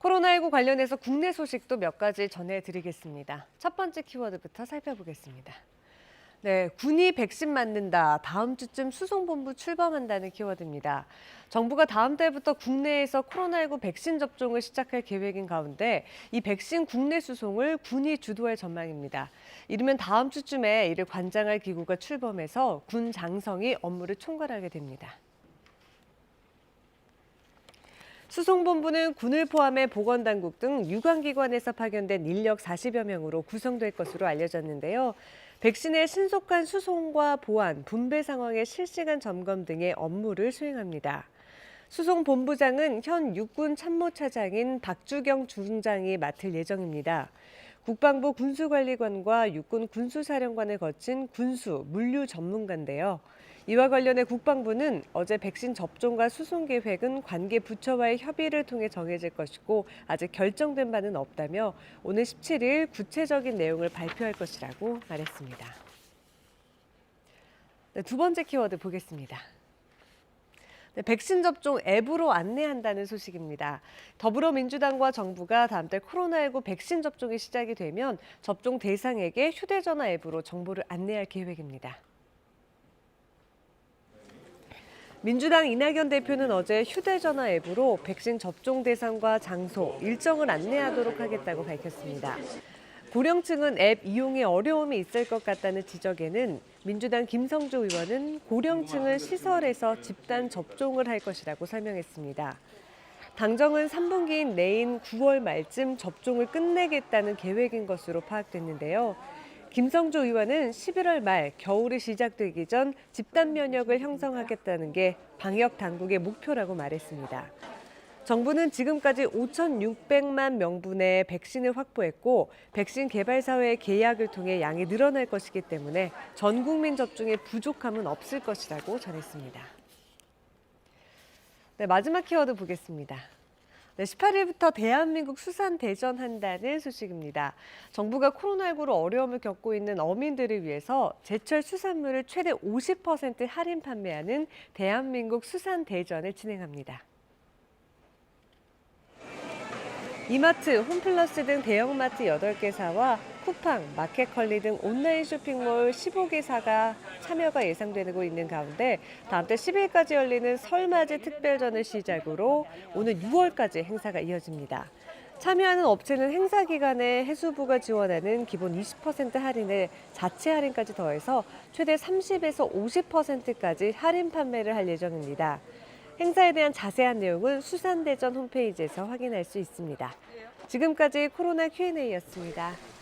코로나19 관련해서 국내 소식도 몇 가지 전해드리겠습니다. 첫 번째 키워드부터 살펴보겠습니다. 네, 군이 백신 맞는다. 다음 주쯤 수송본부 출범한다는 키워드입니다. 정부가 다음 달부터 국내에서 코로나19 백신 접종을 시작할 계획인 가운데 이 백신 국내 수송을 군이 주도할 전망입니다. 이르면 다음 주쯤에 이를 관장할 기구가 출범해서 군 장성이 업무를 총괄하게 됩니다. 수송본부는 군을 포함해 보건당국 등 유관기관에서 파견된 인력 40여 명으로 구성될 것으로 알려졌는데요. 백신의 신속한 수송과 보안, 분배 상황의 실시간 점검 등의 업무를 수행합니다. 수송본부장은 현 육군 참모차장인 박주경 중장이 맡을 예정입니다. 국방부 군수관리관과 육군 군수사령관을 거친 군수, 물류 전문가인데요. 이와 관련해 국방부는 어제 백신 접종과 수송 계획은 관계 부처와의 협의를 통해 정해질 것이고 아직 결정된 바는 없다며 오늘 17일 구체적인 내용을 발표할 것이라고 말했습니다. 네, 두 번째 키워드 보겠습니다. 네, 백신 접종 앱으로 안내한다는 소식입니다. 더불어민주당과 정부가 다음 달 코로나19 백신 접종이 시작이 되면 접종 대상에게 휴대전화 앱으로 정보를 안내할 계획입니다. 민주당 이낙연 대표는 어제 휴대전화 앱으로 백신 접종 대상과 장소, 일정을 안내하도록 하겠다고 밝혔습니다. 고령층은 앱 이용에 어려움이 있을 것 같다는 지적에는 민주당 김성주 의원은 고령층은 시설에서 집단 접종을 할 것이라고 설명했습니다. 당정은 3분기인 내인 9월 말쯤 접종을 끝내겠다는 계획인 것으로 파악됐는데요. 김성주 의원은 11월 말 겨울이 시작되기 전 집단 면역을 형성하겠다는 게 방역 당국의 목표라고 말했습니다. 정부는 지금까지 5,600만 명분의 백신을 확보했고 백신 개발 사회의 계약을 통해 양이 늘어날 것이기 때문에 전 국민 접종에 부족함은 없을 것이라고 전했습니다. 네, 마지막 키워드 보겠습니다. 네, 18일부터 대한민국 수산대전한다는 소식입니다. 정부가 코로나19로 어려움을 겪고 있는 어민들을 위해서 제철 수산물을 최대 50% 할인 판매하는 대한민국 수산대전을 진행합니다. 이마트, 홈플러스 등 대형마트 8개사와 쿠팡, 마켓컬리 등 온라인 쇼핑몰 15개사가 참여가 예상되고 있는 가운데 다음 달 10일까지 열리는 설맞이 특별전을 시작으로 오는 6월까지 행사가 이어집니다. 참여하는 업체는 행사 기간에 해수부가 지원하는 기본 20% 할인을 자체 할인까지 더해서 최대 30에서 50%까지 할인 판매를 할 예정입니다. 행사에 대한 자세한 내용은 수산대전 홈페이지에서 확인할 수 있습니다. 지금까지 코로나 Q&A였습니다.